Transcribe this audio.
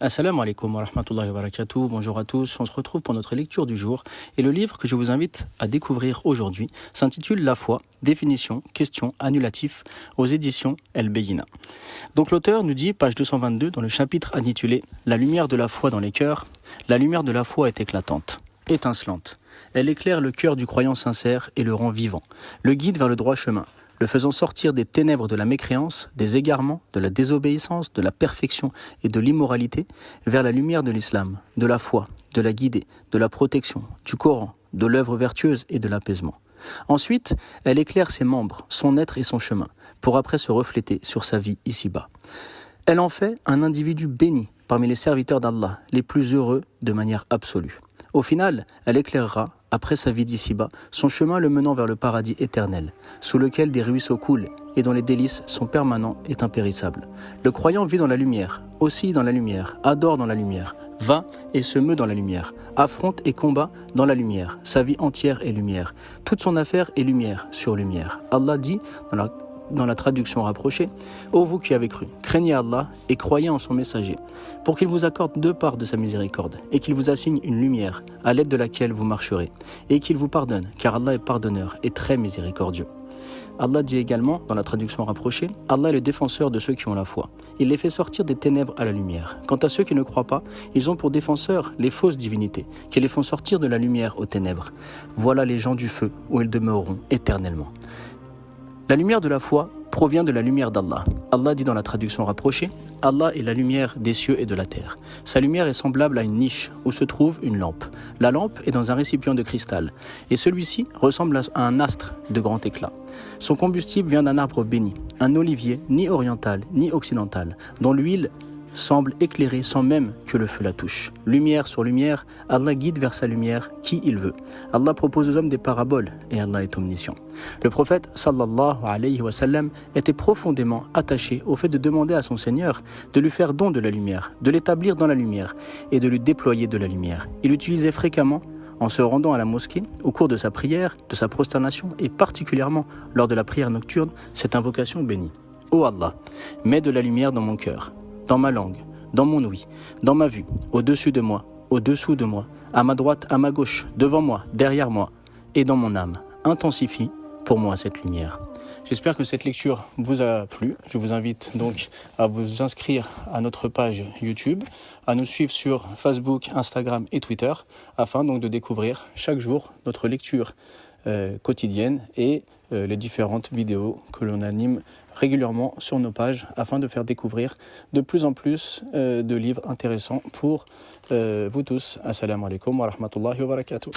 Assalamu alaikum wa rahmatullahi wa barakatuh. Bonjour à tous, on se retrouve pour notre lecture du jour et le livre que je vous invite à découvrir aujourd'hui s'intitule La foi, définition, question, annulatif aux éditions El Beyina. Donc l'auteur nous dit, page 222 dans le chapitre intitulé La lumière de la foi dans les cœurs, la lumière de la foi est éclatante, étincelante. Elle éclaire le cœur du croyant sincère et le rend vivant, le guide vers le droit chemin, le faisant sortir des ténèbres de la mécréance, des égarements, de la désobéissance, de la perfection et de l'immoralité, vers la lumière de l'islam, de la foi, de la guidée, de la protection, du Coran, de l'œuvre vertueuse et de l'apaisement. Ensuite, elle éclaire ses membres, son être et son chemin, pour après se refléter sur sa vie ici-bas. Elle en fait un individu béni parmi les serviteurs d'Allah, les plus heureux de manière absolue. Au final, elle éclairera, après sa vie d'ici-bas, son chemin le menant vers le paradis éternel, sous lequel des ruisseaux coulent et dont les délices sont permanents et impérissables. Le croyant vit dans la lumière, oscille dans la lumière, adore dans la lumière, va et se meut dans la lumière, affronte et combat dans la lumière. Sa vie entière est lumière. Toute son affaire est lumière sur lumière. Allah dit dans la traduction rapprochée, « Ô vous qui avez cru, craignez Allah et croyez en son messager, pour qu'il vous accorde deux parts de sa miséricorde, et qu'il vous assigne une lumière, à l'aide de laquelle vous marcherez, et qu'il vous pardonne, car Allah est pardonneur et très miséricordieux. » Allah dit également, dans la traduction rapprochée, « Allah est le défenseur de ceux qui ont la foi. Il les fait sortir des ténèbres à la lumière. Quant à ceux qui ne croient pas, ils ont pour défenseurs les fausses divinités, qui les font sortir de la lumière aux ténèbres. Voilà les gens du feu, où ils demeureront éternellement. » La lumière de la foi provient de la lumière d'Allah. Allah dit dans la traduction rapprochée, « Allah est la lumière des cieux et de la terre. Sa lumière est semblable à une niche où se trouve une lampe. La lampe est dans un récipient de cristal, et celui-ci ressemble à un astre de grand éclat. Son combustible vient d'un arbre béni, un olivier ni oriental ni occidental, dont l'huile semble éclairer sans même que le feu la touche. Lumière sur lumière, Allah guide vers sa lumière qui il veut. Allah propose aux hommes des paraboles et Allah est omniscient. Le prophète sallallahu alayhi wa sallam était profondément attaché au fait de demander à son Seigneur de lui faire don de la lumière, de l'établir dans la lumière et de lui déployer de la lumière. Il utilisait fréquemment en se rendant à la mosquée, au cours de sa prière, de sa prosternation et particulièrement lors de la prière nocturne, cette invocation bénie. Ô Allah, mets de la lumière dans mon cœur, dans ma langue, dans mon ouïe, dans ma vue, au-dessus de moi, au-dessous de moi, à ma droite, à ma gauche, devant moi, derrière moi, et dans mon âme. Intensifie pour moi cette lumière. J'espère que cette lecture vous a plu. Je vous invite donc à vous inscrire à notre page YouTube, à nous suivre sur Facebook, Instagram et Twitter, afin donc de découvrir chaque jour notre lecture quotidienne et les différentes vidéos que l'on anime régulièrement sur nos pages afin de faire découvrir de plus en plus de livres intéressants pour vous tous. Assalamu alaikum wa rahmatullahi wa barakatuh.